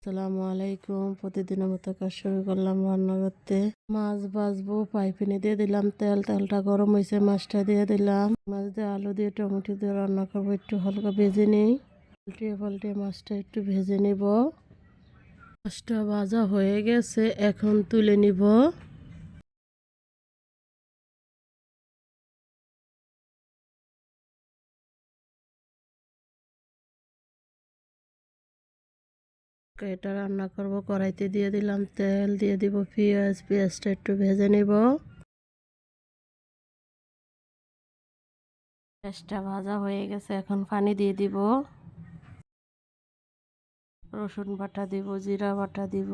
আসসালামু আলাইকুম। প্রতিদিনের মতো কাজ শুরু করলাম রান্না করতে। মাছ ভাজবো, পাইপিনে দিয়ে দিলাম তেল। তেলটা গরম হয়েছে, মাছটা দিয়ে দিলাম। মাছ দিয়ে আলু দিয়ে টমেটো দিয়ে রান্না করবো। একটু হালকা ভেজে নিই। পাল্টিয়ে পাল্টিয়ে মাছটা একটু ভেজে নিব। মাছটা ভাজা হয়ে গেছে, এখন তুলে নিব। এটা রান্না করব, কড়াইতে দিয়ে দিলাম তেল, দিয়ে দিব পেঁয়াজ। পেঁয়াজটা একটু ভেজে নিব। পেঁয়াজটা ভাজা হয়ে গেছে, এখন পানি দিয়ে দিব। রসুন বাটা দিব, জিরা বাটা দিব,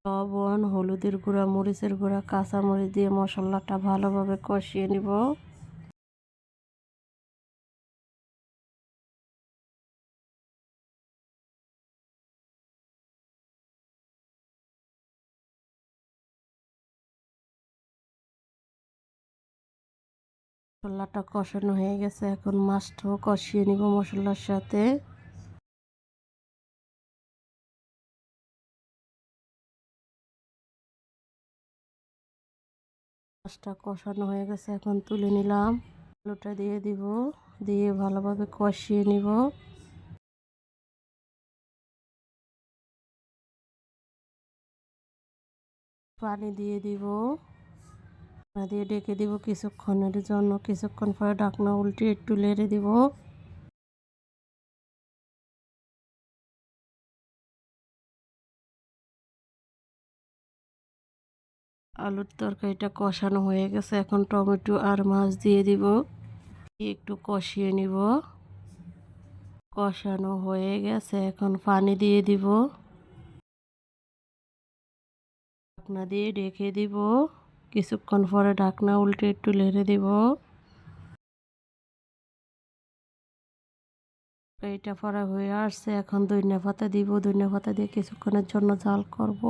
লবণ, হলুদের গুঁড়া, মরিচের গুঁড়া, কাঁচামরিচ দিয়ে মশলাটা ভালোভাবে কষিয়ে নিব। মশলাটা কষানো হয়ে গেছে, এখন মাছটাও কষিয়ে নিব মশলার সাথে। মাছটা কষানো হয়ে গেছে, এখন তুলে নিলাম। আলুটা দিয়ে দিব, দিয়ে ভালোভাবে কষিয়ে নিব। পানি দিয়ে দিব, দিয়ে ডেকে দিব কিছুক্ষণের জন্য। কিছুক্ষণ পরে ঢাকনা উল্টে একটু নেড়ে দিব। আলুর তরকারিটা কষানো হয়ে গেছে, এখন টমেটো আর মাছ দিয়ে দিব। একটু কষিয়ে নিব। কষানো হয়ে গেছে, এখন পানি দিয়ে দিব। ঢাকনা দিয়ে ঢেকে দিব। কিছুক্ষণ পরে ঢাকনা উল্টে একটু নেড়ে দিব। এটা পরে হয়ে আসছে, এখন ধনিয়া পাতা দিব। ধনিয়া পাতা দিয়ে কিছুক্ষণের জন্য জাল করব।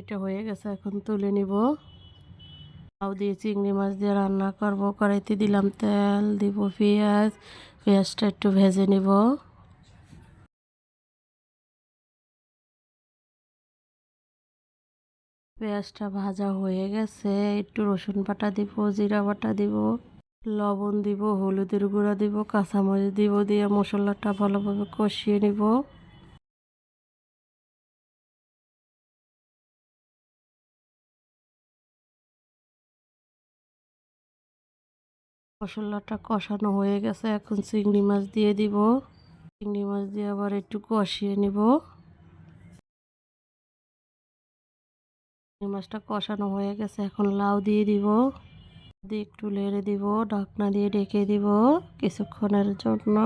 এটা হয়ে গেছে, এখন তুলে নিব। লাউ দিয়ে চিংড়ি মাছ দিয়ে রান্না করব। কড়াইতে দিলাম তেল, দিব পেঁয়াজ। পেঁয়াজটা একটু ভেজে নিব। পেঁয়াজটা ভাজা হয়ে গেছে, একটু রসুন বাটা দিব, জিরা বাটা দিব, লবণ দিব, হলুদের গুঁড়া দিব, কাঁচামরিচ দিব, দিয়ে মশলাটা ভালোভাবে কষিয়ে নিব। মশলাটা কষানো হয়ে গেছে, এখন চিংড়ি মাছ দিয়ে দিব। চিংড়ি মাছ দিয়ে আবার একটু কষিয়ে নিব। চিংড়ি মাছটা কষানো হয়ে গেছে, এখন লাউ দিয়ে দিব। দিয়ে একটু নেড়ে দিব, ঢাকনা দিয়ে ঢেকে দিব কিছুক্ষণের জন্য।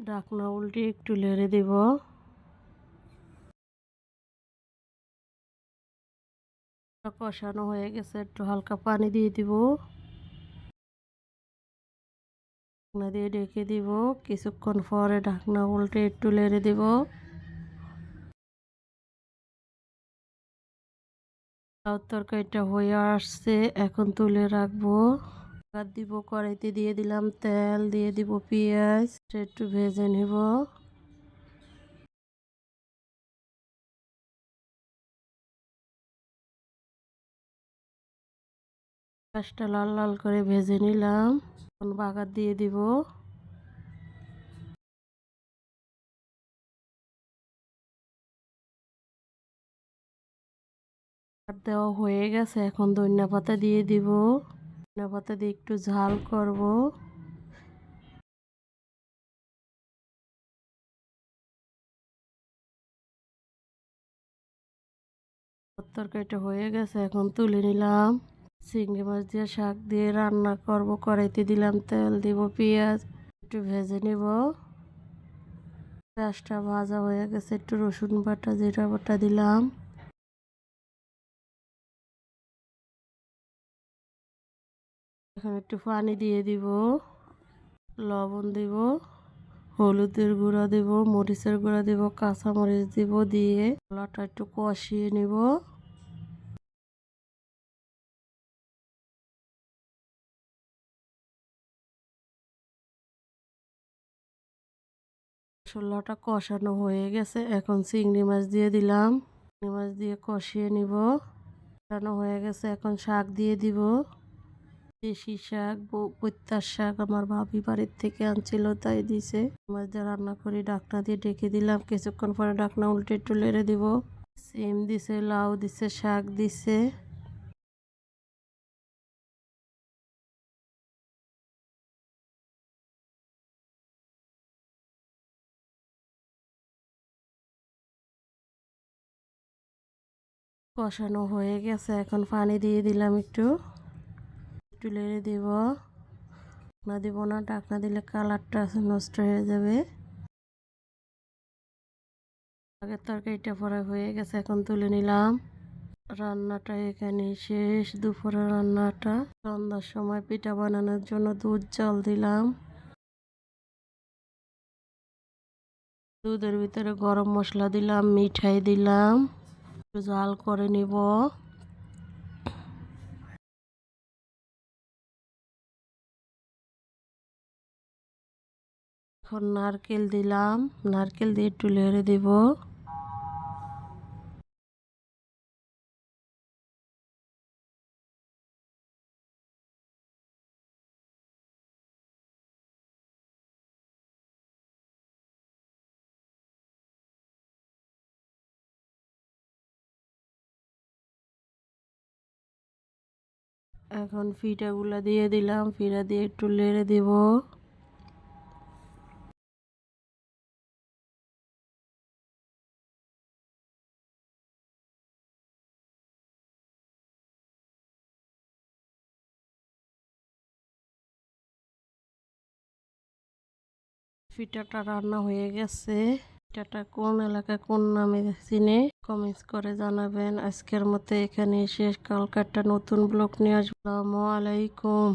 ঢাকনা উল্টে একটু নেড়ে দিব। কষানো হয়ে গেছে, একটু হালকা পানি দিয়ে দিব। ঢাকনা দিয়ে ঢেকে দিব। কিছুক্ষণ পরে ঢাকনা উল্টে একটু নেড়ে দিব। লাউ তরকারিটা হয়ে আসছে, এখন তুলে রাখবো। এবার দিব, কড়াইতে দিয়ে দিলাম তেল, দিয়ে দিব পেঁয়াজ। একটু ভেজে নিব। পেঁয়াজটা লাল লাল করে ভেজে নিলাম। এখন বাগার দিয়ে দিব। দেওয়া হয়ে গেছে, এখন ধনিয়া পাতা দিয়ে দিব। ধনিয়া পাতা দিয়ে একটু ঝাল করব। তরকারিটা হয়ে গেছে, এখন তুলে নিলাম। চিংড়ি মাছ দিয়ে শাক দিয়ে রান্না করব। কড়াইতে দিলাম তেল, দিব পেঁয়াজ, একটু ভেজে নিব। পেঁয়াজটা ভাজা হয়ে গেছে, একটু রসুন বাটা, জিরা বাটা দিলাম। এখন একটু পানি দিয়ে দিব, লবণ দিব, হলুদের গুঁড়া দিব, মরিচের গুঁড়া দিব, কাঁচা মরিচ দিব, দিয়ে মশলাটা একটু কষিয়ে নিব। মশলাটা কষানো হয়ে গেছে, এখন চিংড়ি মাছ দিয়ে দিলাম। চিংড়ি মাছ দিয়ে কষিয়ে নিব। কষানো হয়ে গেছে, এখন শাক দিয়ে দিব। দেশি শাক, পৈতার শাক আমার ভাবি বাড়ির থেকে আনছিল, তাই দিছে। মাছ দিয়ে রান্না করি, ঢাকনা দিয়ে ঢেকে দিলাম। কিছুক্ষণ পরে ঢাকনা উল্টে একটু লেড়ে দিব। সিম দিছে, লাউ দিছে, শাক দিছে। কষানো হয়ে গেছে, এখন পানি দিয়ে দিলাম একটু। একটু লেড়ে দিব। ঢাকনা দিব না, ঢাকনা দিলে কালারটা নষ্ট হয়ে যাবে। আগের তরকারিটা পরে হয়ে গেছে, এখন তুলে নিলাম। রান্নাটা এখানে শেষ। দুপুরের রান্নাটা। সন্ধ্যার সময় পিঠা বানানোর জন্য দুধ জল দিলাম। দুধের ভিতরে গরম মশলা দিলাম, মিঠাই দিলাম, একটু জাল করে নিব। এখন নারকেল দিলাম, নারকেল দিয়ে একটু লেড়ে দিব। এখন পিঠাগুলা দিয়ে দিলাম, পিঠা দিয়ে একটু লেড়ে দিব। পিঠাটা রান্না হয়ে গেছে। পিঠাটা কোন এলাকায় কোন নামে চিনে কমেন্টস করে জানাবেন। আজকের মতো এখানে শেষ। কালকে একটা নতুন ব্লগ নিয়ে আসবো। আসসালামু আলাইকুম।